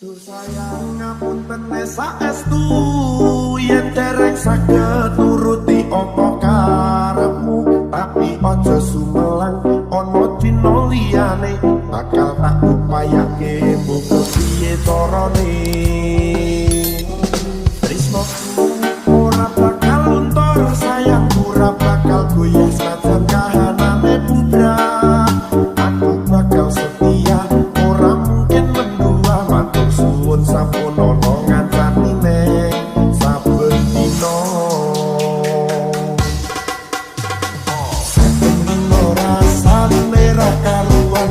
Duh sayang ngapunten saestu yen dereng saged nuruti apa karepmu, tapi aja sumelang ana dina liyane bakal tak upayake muga piye carane. Tresnoku ora bakal luntur, sayangku ora bakal goyah senajan kahanane budrak. Aku bakal setia, ora mungkin mendua, matur suwun sampun ana ngancani ning saben dina. Saben dina rasane ra karuan,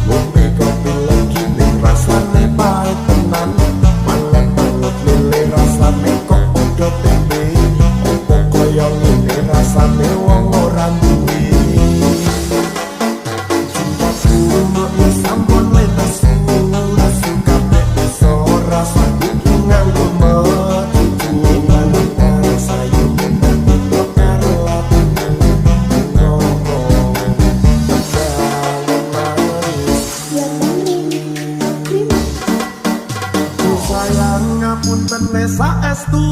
ngombe kopi lagi ning rasane pahit tenan. Malah banget lele rasane kok padha tempe, opo kaya ngene rasane wong ora duwe. Sampun letas ora suka bisa rasa nganggo metu lan sayu karo latin ngono sayang ngapunten saestu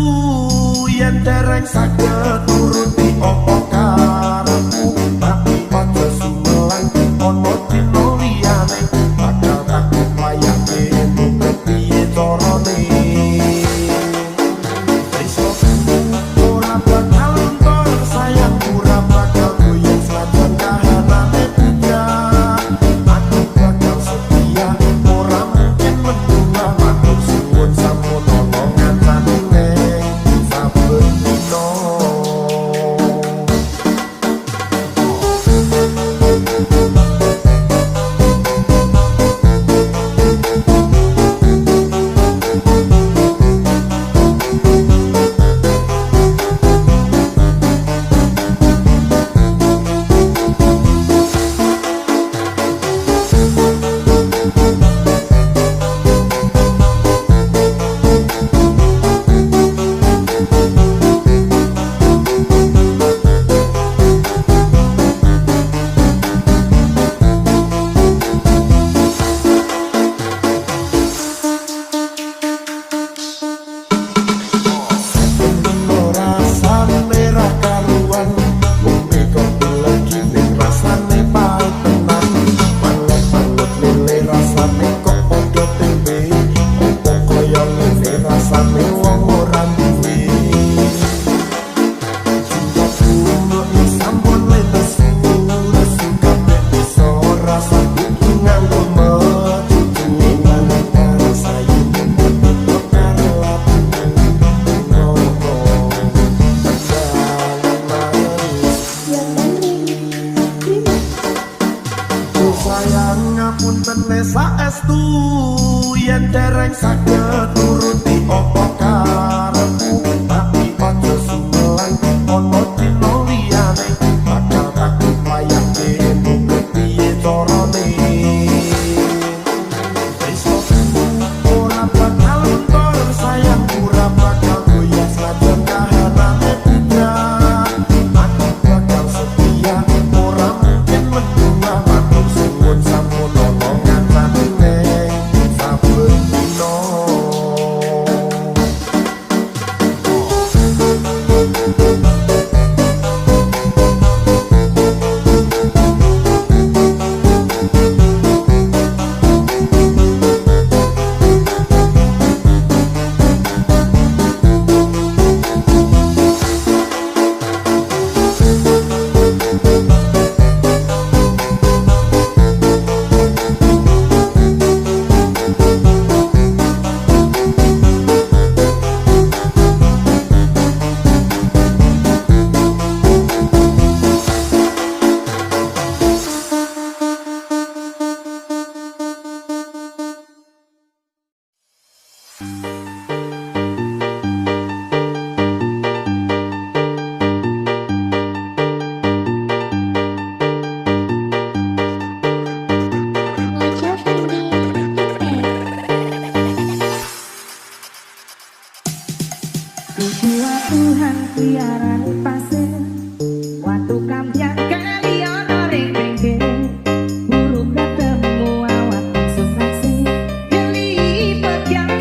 yen dereng saged nuruti apa karepmu, tapi aja sumelang ana dina liyane bakal tak upayake muga piye carane. Ora bakal luntur, sayang ora bakal goyah senajan kahanane budrak. Aku bakal setia, ora mungkin mendua, matur suwun sampun ana ngancani ning saben dina. Sayang ngapunten saestu yen dereng saged nuruti apa karepmu, tapi aja sumelang ana dina liyane bakal tak upayake muga piye carane. Ora bakal luntur, sayang ora bakal goyah senajan kahanane budrak. Aku bakal setia, ora mungkin mendua, matur suwun sampun ana ngancani ning saben dina. Tuhan tiaran pasir, waktu kampian kali ono ring pinggir, burung ketemu awak langsung taksi, kelipet yang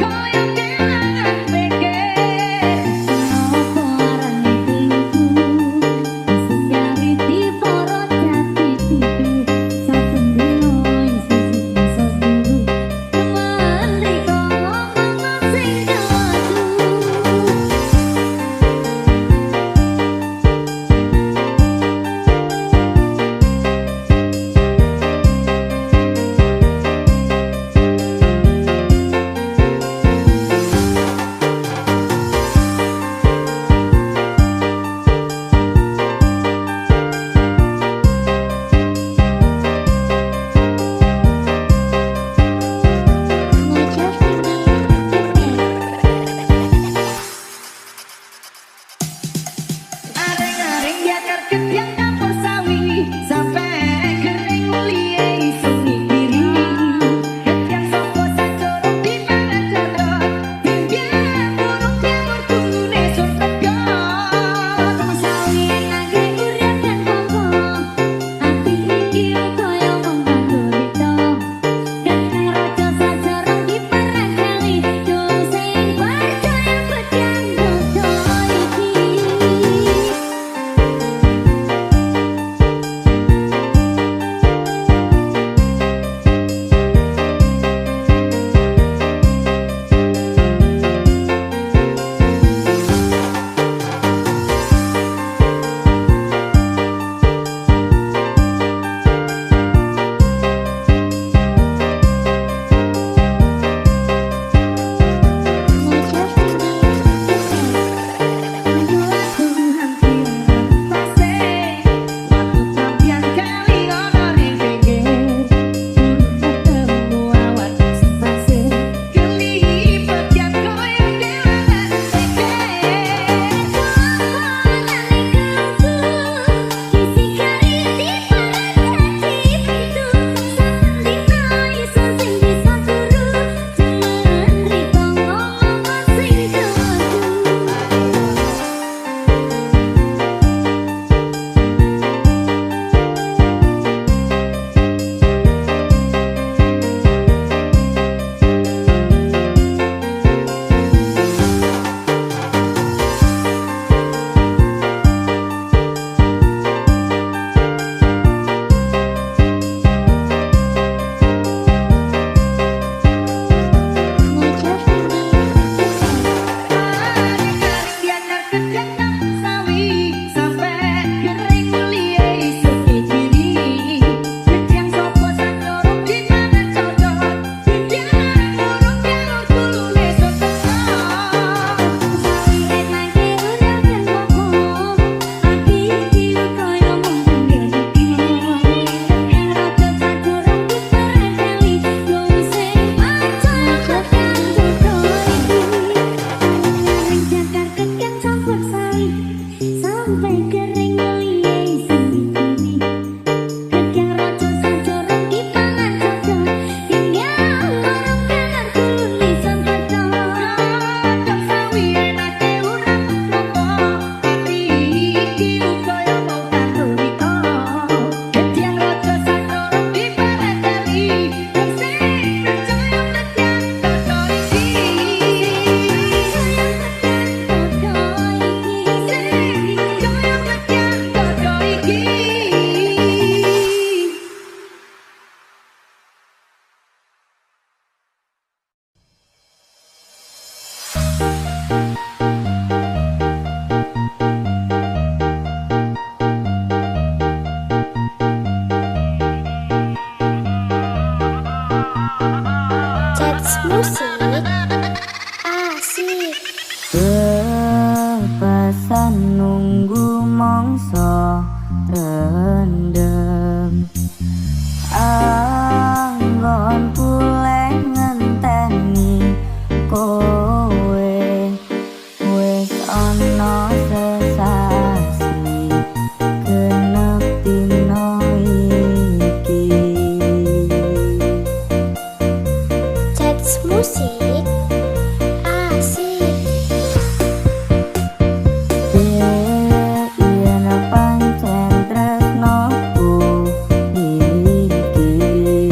Musik asik. Kepasan nunggu mongso rendem, anggon puleh ngenteni kowe wis ana sesasi genep dina iki. Cats musik asik. Yen pancen tresnoku iki,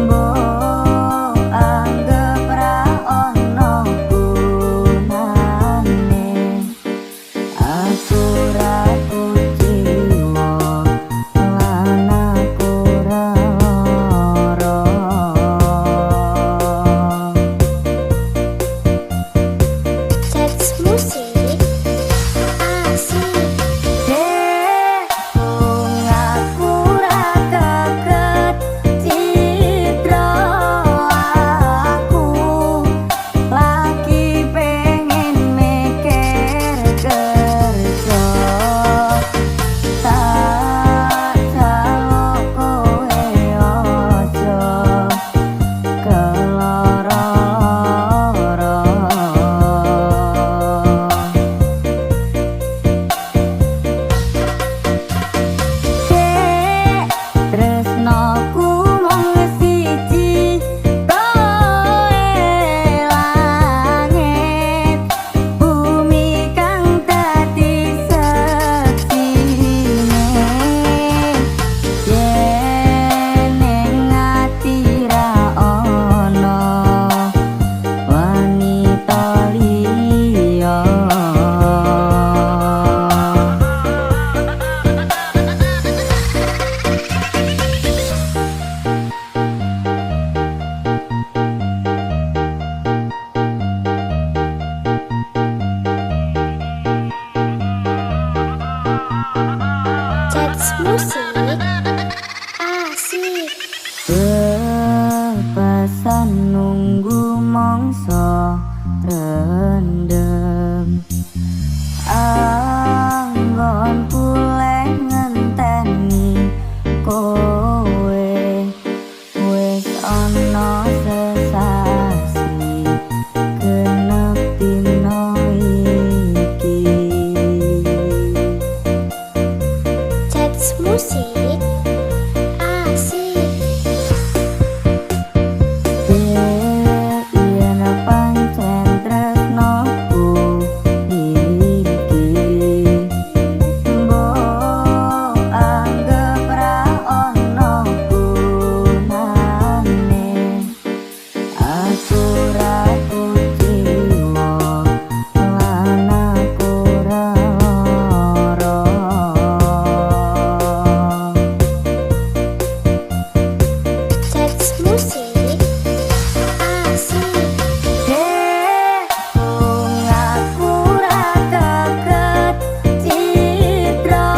mbok anggap ra ono gunane. Aku ra kuciwa lan aku ra lara. Cats musik asik. Aku ra kaget citra aku lagi pengen mikir kerja. Tak jaluk kowe aja keloro-loro. Tresnoku mung siji, kowe langit bumi kang dadi seksine. Yen ning ati ra ono wanita liya. Cats musik asik. Kepasan nunggu mongso rendem, anggon puleh ngenteni kowe wis ana sesasi genep dina iki. Cats musik asik. Yen pancen tresnoku iki, mbok anggap ra ono gunane. Aku ra kuciwa lan aku ra lara. Cats musik asik. Aku ra kaget citra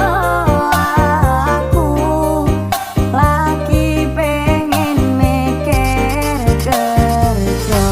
aku lagi pengen mikir kerja.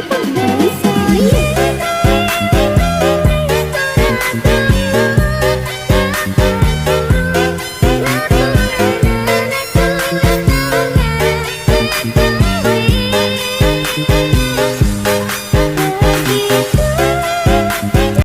tanpa basa.